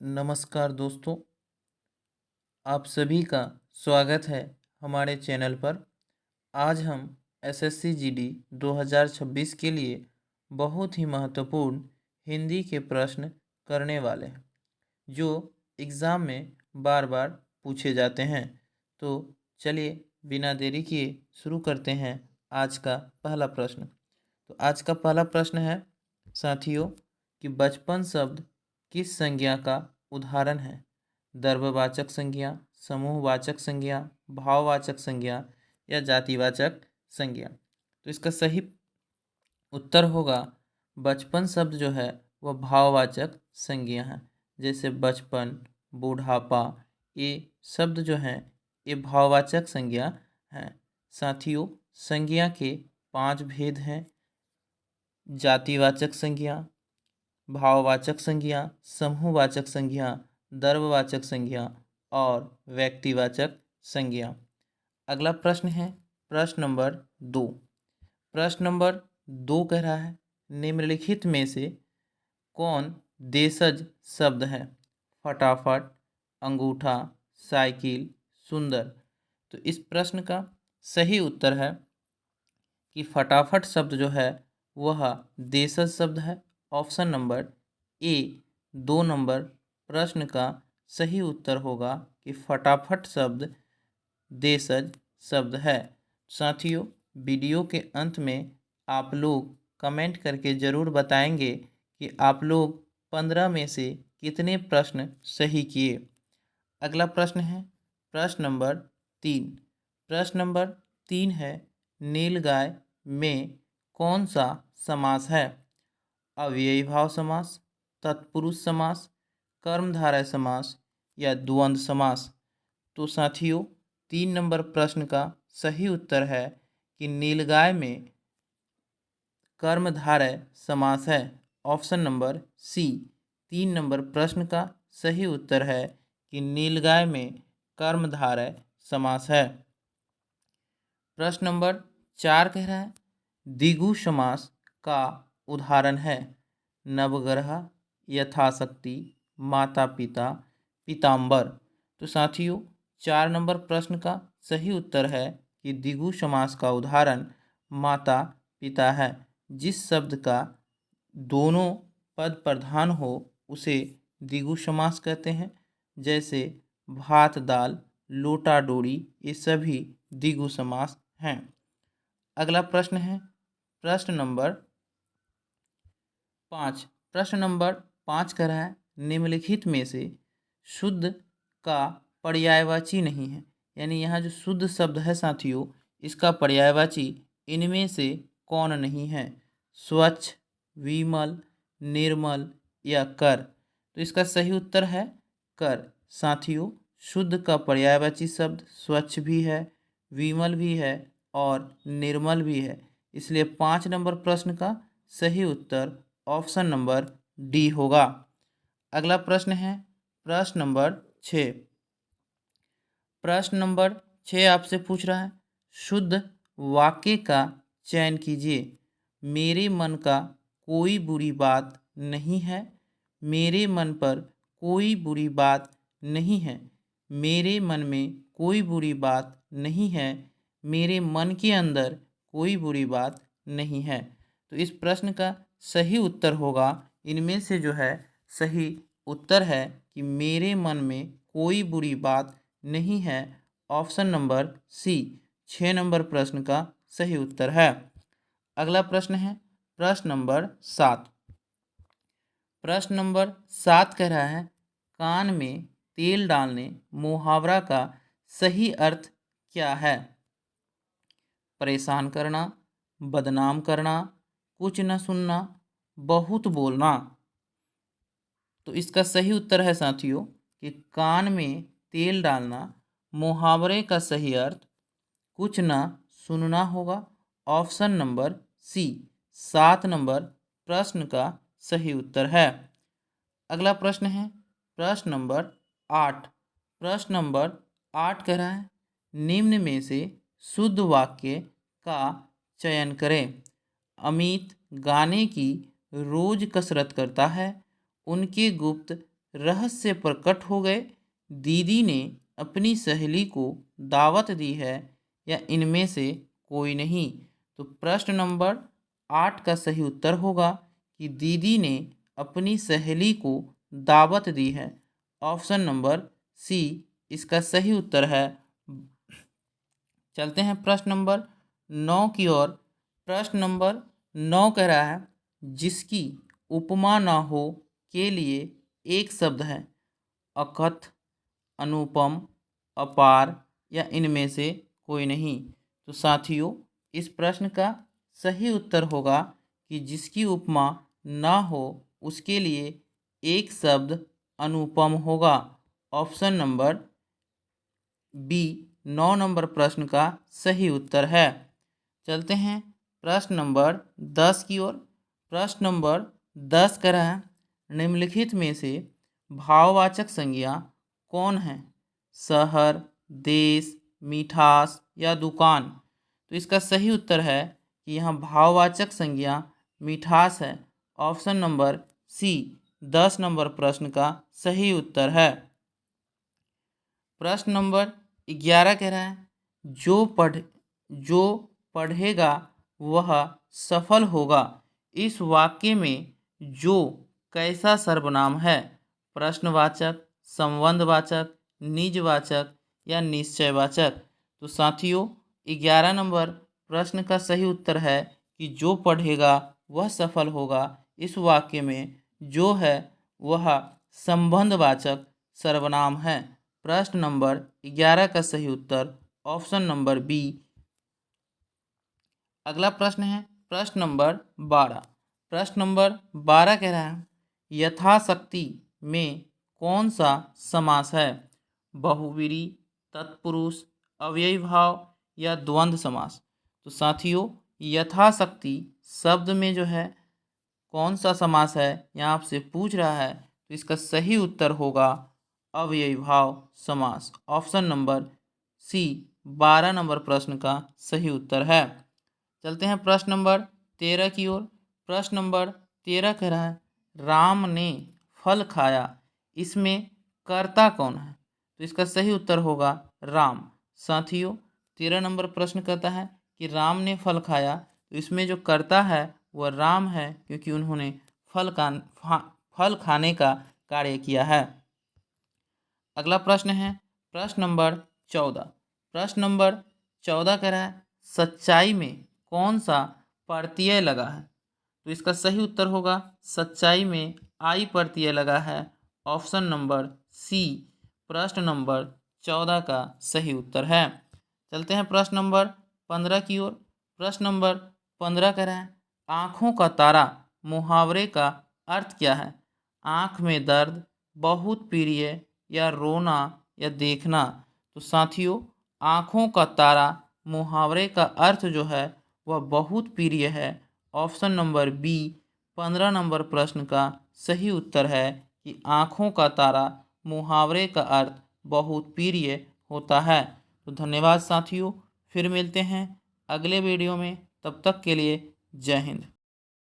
नमस्कार दोस्तों, आप सभी का स्वागत है हमारे चैनल पर। आज हम एसएससी जीडी 2026 के लिए बहुत ही महत्वपूर्ण हिंदी के प्रश्न करने वाले हैं जो एग्ज़ाम में बार बार पूछे जाते हैं। तो चलिए बिना देरी किए शुरू करते हैं आज का पहला प्रश्न। तो आज का पहला प्रश्न है साथियों कि बचपन शब्द किस संज्ञा का उदाहरण है? द्रव्यवाचक संज्ञा, समूहवाचक संज्ञा, भाववाचक संज्ञा या जातिवाचक संज्ञा। तो इसका सही उत्तर होगा बचपन शब्द जो है वह भाववाचक संज्ञा है। जैसे बचपन, बूढ़ापा, ये शब्द जो हैं ये भाववाचक संज्ञा हैं। साथियों, संज्ञा के 5 भेद हैं: जातिवाचक संज्ञा, भाववाचक संज्ञा, समूहवाचक संज्ञा, द्रव्यवाचक संज्ञा और व्यक्तिवाचक संज्ञा। अगला प्रश्न है प्रश्न नंबर 2। प्रश्न नंबर 2 कह रहा है निम्नलिखित में से कौन देशज शब्द है? फटाफट, अंगूठा, साइकिल, सुंदर। तो इस प्रश्न का सही उत्तर है कि फटाफट शब्द जो है वह देशज शब्द है। ऑप्शन नंबर ए 2 नंबर प्रश्न का सही उत्तर होगा कि फटाफट शब्द देशज शब्द है। साथियों, वीडियो के अंत में आप लोग कमेंट करके ज़रूर बताएंगे कि आप लोग 15 में से कितने प्रश्न सही किए। अगला प्रश्न है प्रश्न नंबर 3। प्रश्न नंबर 3 है नीलगाय में कौन सा समास है? अव्ययी भाव समास, तत्पुरुष समास, कर्मधारय समास या द्वंद्व समास। तो साथियों, 3 नंबर प्रश्न का सही उत्तर है कि नीलगाय में कर्मधारय समास है। ऑप्शन नंबर सी 3 नंबर प्रश्न का सही उत्तर है कि नीलगाय में कर्मधारय समास है। प्रश्न नंबर 4 कह रहा है द्विगु समास का उदाहरण है नवग्रह, यथाशक्ति, माता पिता, पीताम्बर। तो साथियों, 4 नंबर प्रश्न का सही उत्तर है कि द्विगु समास का उदाहरण माता पिता है। जिस शब्द का दोनों पद प्रधान हो उसे द्विगु समास कहते हैं। जैसे भात दाल, लोटा डोरी, ये सभी द्विगु समास हैं। अगला प्रश्न है प्रश्न नंबर 5। प्रश्न नंबर 5 कह रहा है निम्नलिखित में से शुद्ध का पर्यायवाची नहीं है। यानी यहाँ जो शुद्ध शब्द है साथियों, इसका पर्यायवाची इनमें से कौन नहीं है? स्वच्छ, विमल, निर्मल या कर। तो इसका सही उत्तर है कर। साथियों, शुद्ध का पर्यायवाची शब्द स्वच्छ भी है, विमल भी है और निर्मल भी है। इसलिए 5 नंबर प्रश्न का सही उत्तर ऑप्शन नंबर डी होगा। अगला प्रश्न है प्रश्न नंबर 6। प्रश्न नंबर 6 आपसे पूछ रहा है शुद्ध वाक्य का चयन कीजिए। मेरे मन का कोई बुरी बात नहीं है, मेरे मन पर कोई बुरी बात नहीं है, मेरे मन में कोई बुरी बात नहीं है, मेरे मन के अंदर कोई बुरी बात नहीं है। तो इस प्रश्न का सही उत्तर होगा, इनमें से जो है सही उत्तर है कि मेरे मन में कोई बुरी बात नहीं है। ऑप्शन नंबर सी 6 नंबर प्रश्न का सही उत्तर है। अगला प्रश्न है प्रश्न नंबर 7। प्रश्न नंबर 7 कह रहा है कान में तेल डालने मुहावरा का सही अर्थ क्या है? परेशान करना, बदनाम करना, कुछ न सुनना, बहुत बोलना। तो इसका सही उत्तर है साथियों कि कान में तेल डालना मुहावरे का सही अर्थ कुछ न सुनना होगा। ऑप्शन नंबर सी 7 नंबर प्रश्न का सही उत्तर है। अगला प्रश्न है प्रश्न नंबर 8। प्रश्न नंबर 8 कह रहा है निम्न में से शुद्ध वाक्य का चयन करें। अमित गाने की रोज कसरत करता है, उनके गुप्त रहस्य प्रकट हो गए, दीदी ने अपनी सहेली को दावत दी है, या इनमें से कोई नहीं। तो प्रश्न नंबर 8 का सही उत्तर होगा कि दीदी ने अपनी सहेली को दावत दी है। ऑप्शन नंबर सी इसका सही उत्तर है। चलते हैं प्रश्न नंबर 9 की ओर। प्रश्न नंबर 9 कह रहा है, जिसकी उपमा ना हो के लिए एक शब्द है। अकथ, अनुपम, अपार या इनमें से कोई नहीं। तो साथियों, इस प्रश्न का सही उत्तर होगा कि जिसकी उपमा ना हो उसके लिए एक शब्द अनुपम होगा। ऑप्शन नंबर बी 9 नंबर प्रश्न का सही उत्तर है। चलते हैं प्रश्न नंबर 10 की ओर। प्रश्न नंबर 10 कह रहा है, निम्नलिखित में से भाववाचक संज्ञा कौन है? शहर, देश, मिठास या दुकान। तो इसका सही उत्तर है कि यहाँ भाववाचक संज्ञा मिठास है। ऑप्शन नंबर सी 10 नंबर प्रश्न का सही उत्तर है। प्रश्न नंबर 11 कह रहा है, जो पढ़ेगा वह सफल होगा। इस वाक्य में जो कैसा सर्वनाम है? प्रश्नवाचक, संबंधवाचक, निजवाचक या निश्चयवाचक। तो साथियों, 11 नंबर प्रश्न का सही उत्तर है कि जो पढ़ेगा वह सफल होगा। इस वाक्य में जो है वह संबंधवाचक सर्वनाम है। प्रश्न नंबर 11 का सही उत्तर ऑप्शन नंबर बी। अगला प्रश्न है प्रश्न नंबर 12। प्रश्न नंबर 12 कह रहा है, यथाशक्ति में कौन सा समास है? बहुव्रीहि, तत्पुरुष, अव्ययी भाव या द्वंद्व समास। तो साथियों, यथाशक्ति शब्द में जो है कौन सा समास है यहाँ आपसे पूछ रहा है, तो इसका सही उत्तर होगा अव्ययी भाव समास। ऑप्शन नंबर सी 12 नंबर प्रश्न का सही उत्तर है। चलते हैं प्रश्न नंबर 13 की ओर। प्रश्न नंबर 13 कह रहा है, राम ने फल खाया, इसमें कर्ता कौन है? तो इसका सही उत्तर होगा राम। साथियों, 13 नंबर प्रश्न कहता है कि राम ने फल खाया, तो इसमें जो कर्ता है वह राम है, क्योंकि उन्होंने फल खाने का कार्य किया है। अगला प्रश्न है प्रश्न नंबर 14। प्रश्न नंबर 14 कह रहा है, सच्चाई में कौन सा प्रत्यय लगा है? तो इसका सही उत्तर होगा सच्चाई में आई प्रत्यय लगा है। ऑप्शन नंबर सी प्रश्न नंबर 14 का सही उत्तर है। चलते हैं प्रश्न नंबर 15 की ओर। प्रश्न नंबर 15 कह रहा है, आँखों का तारा मुहावरे का अर्थ क्या है? आँख में दर्द, बहुत प्रिय या रोना या देखना। तो साथियों, आँखों का तारा मुहावरे का अर्थ जो है वह बहुत प्रिय है। ऑप्शन नंबर बी 15 नंबर प्रश्न का सही उत्तर है कि आँखों का तारा मुहावरे का अर्थ बहुत प्रिय होता है। तो धन्यवाद साथियों, फिर मिलते हैं अगले वीडियो में। तब तक के लिए जय हिंद।